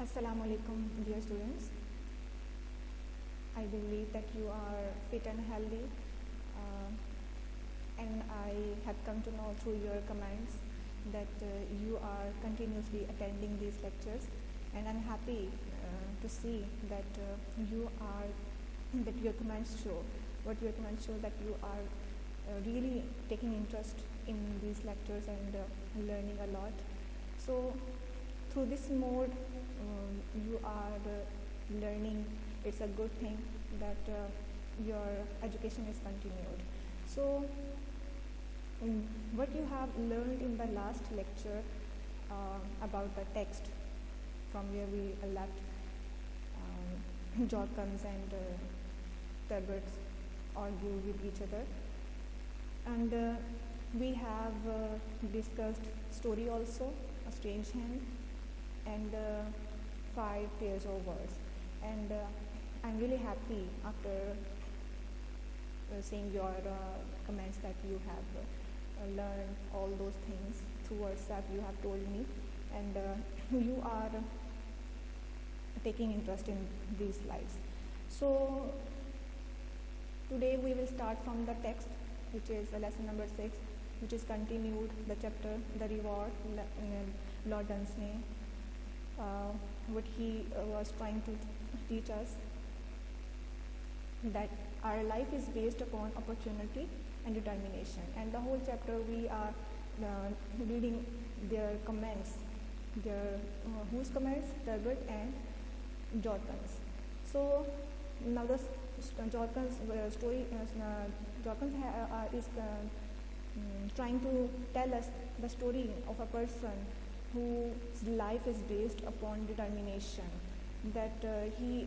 Assalamu alaikum, dear students. I believe that you are fit and healthy, and I have come to know through your comments that you are continuously attending these lectures, and I'm happy to see that that your comments show that you are really taking interest in these lectures and learning a lot. So through this mode you are learning. It's a good thing that your education is continued. So what you have learned in the last lecture about the text from where we left, Jordans and Turberts argue with each other, and we have discussed story also, a strange hand, and 5 pairs of words. And I'm really happy after seeing your comments that you have learned all those things through words that you have told me, and you are taking interest in these slides. So today we will start from the text, which is lesson number 6, which is continued the chapter The Reward. Lord Dunsany, what he was trying to teach us, that our life is based upon opportunity and determination, and the whole chapter we are reading their comments, whose comments? Turbot and Jorkins. So now the Jorkins story, Jorkins is trying to tell us the story of a person whose life is based upon determination, that he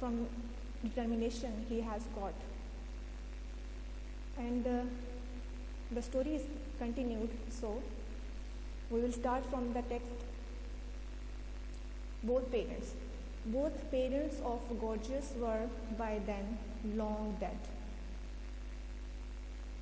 From determination he has got, and the story is continued. So we will start from the text. Both parents of Gorgias were by then long dead.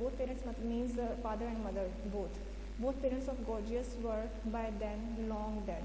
both parents means father and mother both parents of Gorgias were by then long dead.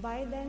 By then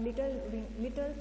little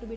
to be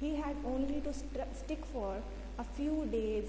He had only to stick for a few days.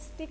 stick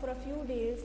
for a few days,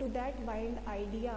to that wild idea,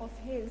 of his,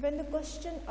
when the question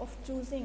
of choosing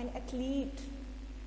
an athlete,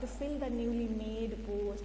to fill the newly made post,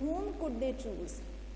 whom could they choose,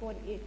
for it,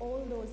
all those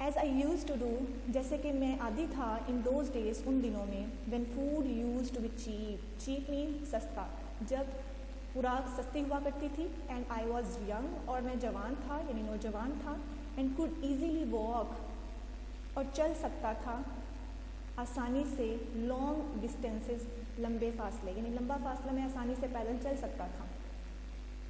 as I use to do, جیسے کہ میں عادی تھا in those days, ان دنوں میں، when food used to be cheap, cheap مین سستا، جب خوراک سستی ہوا کرتی تھی، اینڈ آئی واز ینگ، اور میں جوان تھا یعنی نوجوان تھا، اینڈ کوڈ ایزیلی واک، اور چل سکتا تھا آسانی سے لانگ ڈسٹینسز، لمبے فاصلے، یعنی لمبا فاصلہ میں آسانی سے پیدل چل سکتا تھا.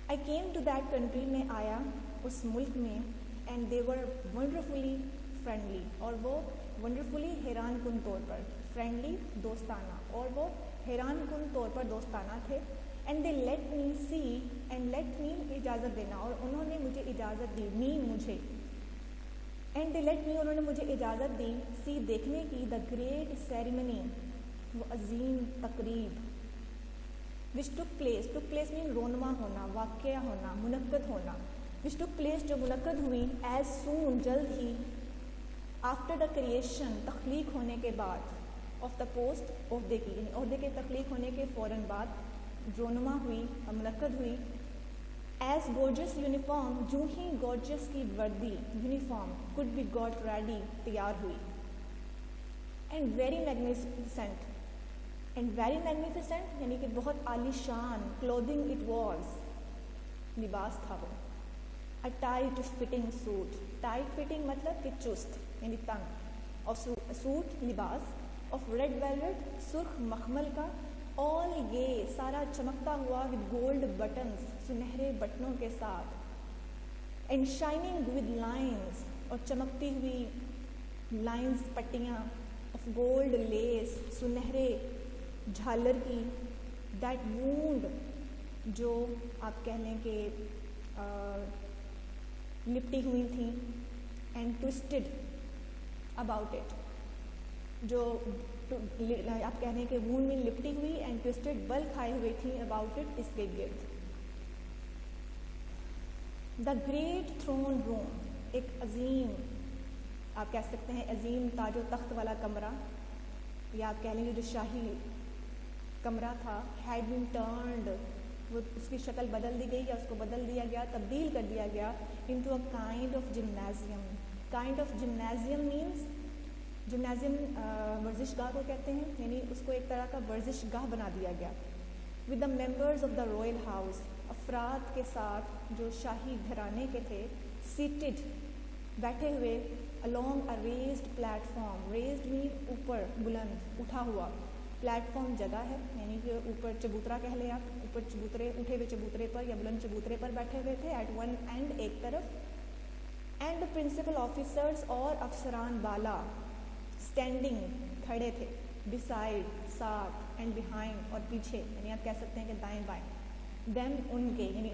I came to that country, میں آیا اس ملک میں، and they were wonderfully friendly, اور وہ ونڈرفلی حیران کن طور پر، فرینڈلی دوستانہ، اور وہ حیران کن طور پر دوستانہ تھے. And they let me see, and let me اجازت دینا، اور انہوں نے مجھے اجازت دی، مجھے، اینڈ دے لیٹ می، انہوں نے مجھے اجازت دی، سی دیکھنے کی، دا گریٹ سیریمنی، وہ عظیم تقریب، وچ ٹک پلیس مین رونما ہونا، واقعہ ہونا، منعقد ہونا، وچ ٹک پلیس، جو منعقد ہوئی، ایز سون، جلد ہی، آفٹر دا کریشن، تخلیق ہونے کے بعد، آف دا پوسٹ، عہدے کی، یعنی عہدے کے تخلیق ہونے کے فوراً بعد رونما ہوئی، منعقد ہوئی، ایز گورجس یونیفارم، جو ہی گورجس کی وردی، uniform, could be got ready، تیار ہوئی، اینڈ ویری میگنیفیسنٹ، یعنی کہ بہت عالی شان، کلودنگ اٹ واز، لباس تھا وہ، a tight fitting suit، tight fitting مطلب کہ چست یعنی تنگ، اور سوٹ لباس، of red velvet، سرخ مخمل کا، all gay، سارا چمکتا ہوا، with gold buttons، سنہرے بٹنوں کے ساتھ، and shining with lines، اور چمکتی ہوئی لائنز، پٹیاں، of gold lace، سنہرے جھالر کی، that wound، جو آپ کہہ لیں کہ لپٹی ہوئی تھیں، and twisted about it، جو آپ کہہ رہے ہیں کہ وون میں لپٹی ہوئی، اینڈ ٹوسٹڈ، بل کھائے ہوئے تھیں، اباؤٹ اٹ، اس کے گرد. دا گریٹ تھرون روم، ایک عظیم، آپ کہہ سکتے ہیں عظیم تاج و تخت والا کمرہ، یا آپ کہہ لیں گے جو شاہی کمرہ تھا، ہیڈ بین ٹرنڈ، وہ اس کی شکل بدل دی گئی، یا اس کو بدل دیا گیا، تبدیل کر دیا گیا، into a kind of gymnasium. Kind of gymnasium means, gymnasium ورزش گاہ کو کہتے ہیں، یعنی اس کو ایک طرح کا ورزش گاہ بنا دیا گیا. With the members of the Royal house, افراد کے ساتھ جو شاہی گھرانے کے تھے، سیٹڈ، بیٹھے ہوئے، along a raised platform، raised mean اوپر، بلند، اٹھا ہوا، پلیٹ فارم جگہ ہے، یعنی کہ اوپر چبوترا کہہ لیں آپ، اوپر چبوترے، اٹھے ہوئے چبوترے پر یا بلند چبوترے پر بیٹھے ہوئے تھے، ایٹ ون اینڈ، ایک طرف، اینڈ پرنسپل آفیسرز، اور افسران بالا، اسٹینڈنگ، کھڑے تھے، بسائڈ، ساتھ، اینڈ بیہائنڈ، اور پیچھے، یعنی آپ کہہ سکتے ہیں کہ دائیں بائیں، دیم، ان کے، یعنی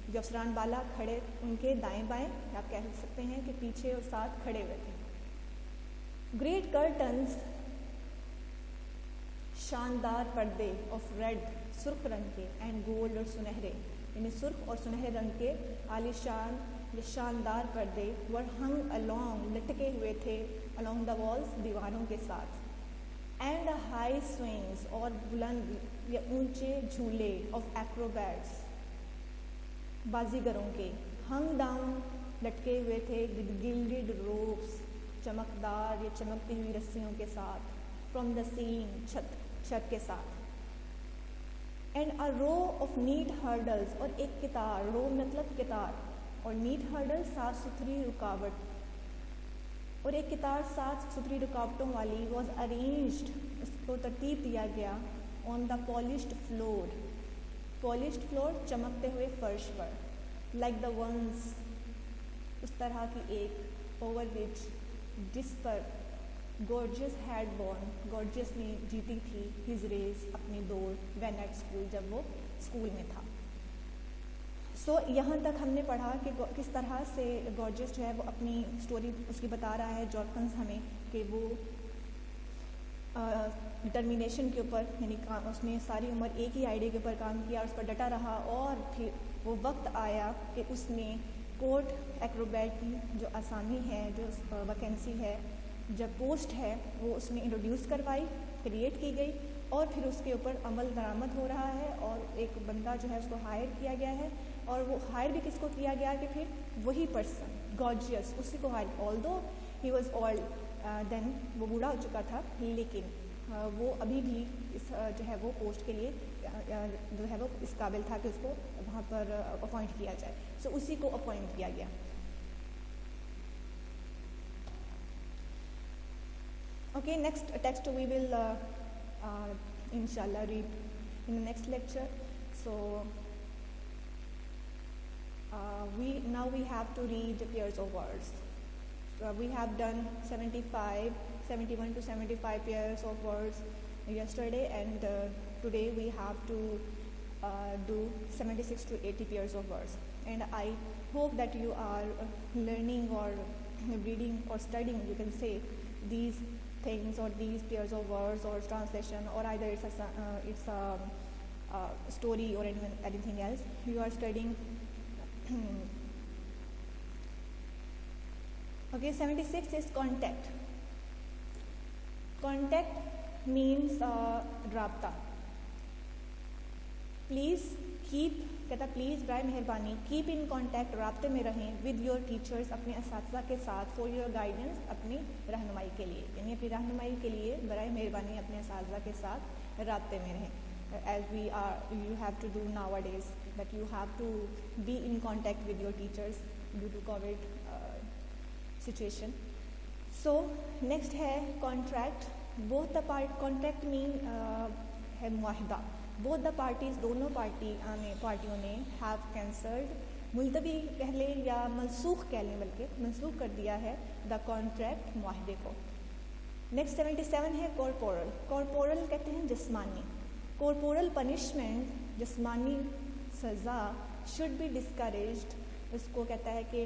جو افسران بالا کھڑے، ان کے دائیں بائیں، آپ کہہ سکتے ہیں کہ پیچھے اور ساتھ کھڑے ہوئے تھے. گریٹ کرٹنز، شاندار پردے، آف ریڈ، سرخ رنگ کے، اینڈ گولڈ، اور سنہرے، یعنی سرخ اور سنہرے رنگ کے عالی شان یا شاندار پردے، ور ہنگ along، لٹکے ہوئے تھے، along the walls، دیواروں کے ساتھ، اینڈ ہائی سوئنگز، اور بلند یا اونچے جھولے، آف ایکروبیٹس، بازیگروں کے، ہنگ ڈاؤن، لٹکے ہوئے تھے، ود گلڈڈ روپس، چمکدار یا چمکتی ہوئی رسیوں کے ساتھ، فرام دا سیلنگ، چھت کے ساتھ، and a row of net hurdles, اور ایک قطار، رو مطلب قطار، اور نیٹ ہرڈل، صاف ستھری رکاوٹ، اور ایک قطار صاف ستھری رکاوٹوں والی، واز ارینجڈ، اس کو ترتیب دیا گیا، آن دا پالشڈ فلور، پالشڈ فلور، چمکتے ہوئے فرش پر، لائک دا ونس، اس طرح کی ایک، اوور وچ، جس پر گورجس ہیڈ بورن، گورجس نے جیتی تھی، ہز ریس، اپنی دوڑ، وین ایٹ اسکول، جب وہ اسکول میں تھا. سو یہاں تک ہم نے پڑھا کہ کس طرح سے گورجس جو ہے وہ اپنی اسٹوری اس کی بتا رہا ہے جارکنز ہمیں، کہ وہ ڈٹرمینیشن کے اوپر، یعنی اس نے ساری عمر ایک ہی آئیڈیا کے اوپر کام کیا، اور اس پر ڈٹا رہا، اور پھر وہ وقت آیا کہ اس نے کورٹ ایکروبیٹ کی جو آسامی ہے، جو ویکینسی ہے، جب پوسٹ ہے، وہ اس میں انٹروڈیوس کروائی، کریٹ کی گئی، اور پھر اس کے اوپر عمل درآمد ہو رہا ہے، اور ایک بندہ جو ہے اس کو ہائر کیا گیا ہے، اور وہ ہائر بھی کس کو کیا گیا کہ پھر وہی پرسن، گارجیس، اسی کو ہائر، although he was old then, وہ بوڑھا ہو چکا تھا، لیکن وہ ابھی بھی اس جو ہے وہ پوسٹ کے لیے جو ہے وہ اس قابل تھا کہ اس کو وہاں پر اپوائنٹ کیا جائے. سو اسی کو اپوائنٹ کیا گیا. Okay, next text we will inshallah read in the next lecture. So we have to read pairs of words. We have done 71 to 75 pairs of words yesterday, and today we have to do 76 to 80 pairs of words. And I hope that you are learning or reading or studying, you can say, these things or these pairs of words or translation, or either it's a story or anything else you are studying. Okay, 76 is contact. Contact means رابطہ. Please keep، کہتا please برائے مہربانی keep in contact, رابطے میں رہیں with your teachers, اپنے اساتذہ کے ساتھ، فار یور گائیڈنس، اپنی رہنمائی کے لیے، یعنی اپنی رہنمائی کے لیے برائے مہربانی اپنے اساتذہ کے ساتھ رابطے میں رہیں. As we are you have to do nowadays that you have to be in contact with your teachers due to covid situation. So next ہے کانٹریکٹ. بوتھ دا کانٹریکٹ مین ہے معاہدہ. بوتھ دا پارٹیز، دونوں پارٹیوں نے have cancelled, ملتوی کہہ لیں یا منسوخ کہہ لیں، بلکہ منسوخ کر دیا ہے دا کانٹریکٹ، معاہدے کو. نیکسٹ 77 ہے کارپورل. کارپورل کہتے ہیں جسمانی. کارپورل پنشمنٹ، جسمانی سزا، شوڈ بی ڈسکریجڈ. اس کو کہتا ہے کہ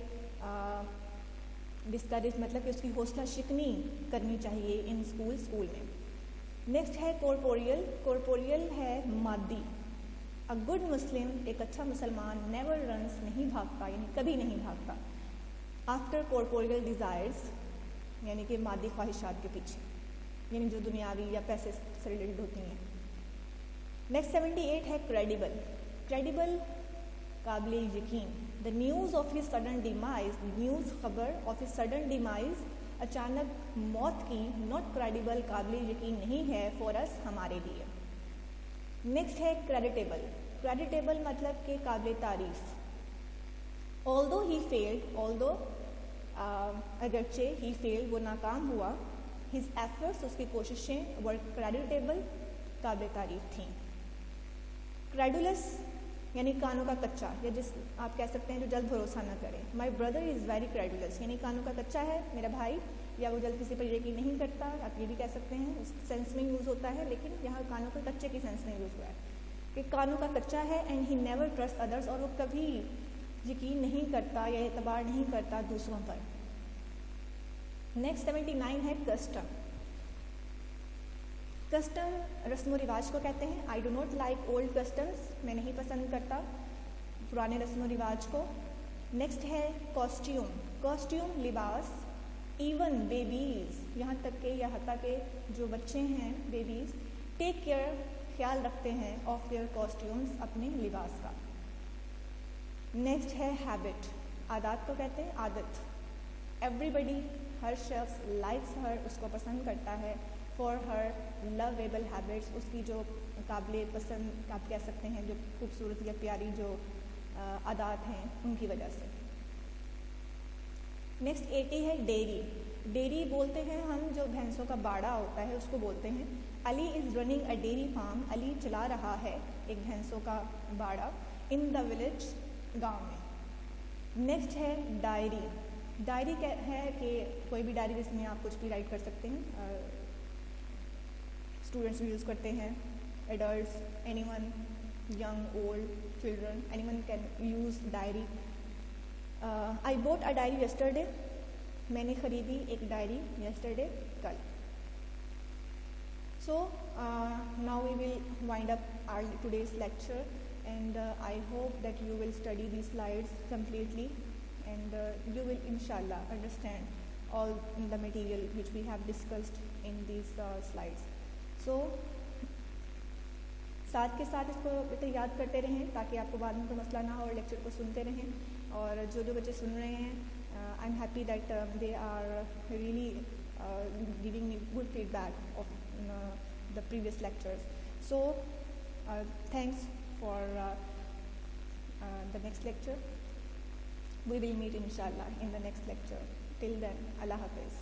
ڈسکریج مطلب کہ اس کی حوصلہ شکنی کرنی چاہیے ان اسکول میں. نیکسٹ ہے کارپوریل. کارپوریل ہے مادی. اے گڈ مسلم، ایک اچھا مسلمان، نیور رنس، نہیں بھاگتا، یعنی کبھی نہیں بھاگتا، آفٹر کارپوریل ڈیزائرز، یعنی کہ مادی خواہشات کے پیچھے، یعنی جو دنیاوی یا پیسے سے ریلیٹڈ ہوتی ہیں. نیکسٹ 78 ہے کریڈیبل. کریڈیبل قابل یقین. The news of his sudden demise, news خبر آف ہز سڈن ڈیمائز، اچانک موت کی، ناٹ کریڈیبل، قابل یقین نہیں ہے، فار اس، ہمارے لیے. نیکسٹ ہے کریڈیٹیبل. کریڈیٹیبل مطلب کہ قابل تعریف. although he failed، although اگرچہ he failed، وہ ناکام ہوا، his efforts، اس کی کوششیں، were creditable، قابل تعریف تھیں. credulous یعنی کانوں کا کچا، یا جس آپ کہہ سکتے ہیں جو جلد بھروسہ نہ کرے. مائی بردر از ویری کریڈولس، یعنی کانوں کا کچا ہے میرا بھائی، یا وہ جلد کسی پر یقین نہیں کرتا، آپ یہ بھی کہہ سکتے ہیں، اس سینس میں یوز ہوتا ہے، لیکن یہاں کانوں کے کچے کی سینس میں یوز ہوا ہے کہ کانوں کا کچا ہے. اینڈ ہی نیور ٹرسٹ ادرس، اور وہ کبھی یقین نہیں کرتا یا اعتبار نہیں کرتا دوسروں پر. نیکسٹ 79 ہے کسٹم. کسٹم رسم و رواج کو کہتے ہیں. I do not like old customs, میں نہیں پسند کرتا پرانے رسم و رواج کو. نیکسٹ ہے کاسٹیوم. کاسٹیوم لباس. ایون بیبیز، یہاں تک کہ یا حتیٰ کہ جو بچے ہیں بیبیز، ٹیک کیئر، خیال رکھتے ہیں، آف دیئر کاسٹیومس، اپنے لباس کا. نیکسٹ ہے ہیبٹ. عادات کو کہتے ہیں عادت. ایوری بڈی، ہر شخص، لائکس ہر، اس کو پسند کرتا ہے، فار ہر لویبل ہیبٹس، اس کی جو قابل پسند آپ کہہ سکتے ہیں، جو خوبصورت یا پیاری جو عادات ہیں ان کی وجہ سے. نیکسٹ 80 ہے ڈیری. ڈیری بولتے ہیں ہم جو بھینسوں کا باڑا ہوتا ہے اس کو بولتے ہیں. Ali is running a dairy farm, Ali چلا رہا ہے ایک بھینسوں کا باڑا، ان دا ولیج، گاؤں میں. نیکسٹ ہے ڈائری. ڈائری ہے کہ کوئی بھی ڈائری جس میں آپ کچھ بھی رائٹ کر سکتے ہیں. اسٹوڈنٹس بھی یوز کرتے ہیں، adults, anyone, young, old, children, anyone can use diary. I bought a diary yesterday, میں نے خریدی ایک ڈائری یسٹرڈے، کل. So now we will wind up our today's lecture, and I hope that you will study these slides completely, and you will انشاءاللہ understand all the material which we have discussed in these slides. So ساتھ کے ساتھ اس کو یاد کرتے رہیں تاکہ آپ کو بعد میں کوئی مسئلہ نہ ہو، اور لیکچر کو سنتے رہیں. اور جو بچے سن رہے ہیں I'm happy that they are really giving me good feedback of the previous lectures. So thanks for the next lecture. We will meet inshallah in the next lecture. Till then, Allah Hafiz.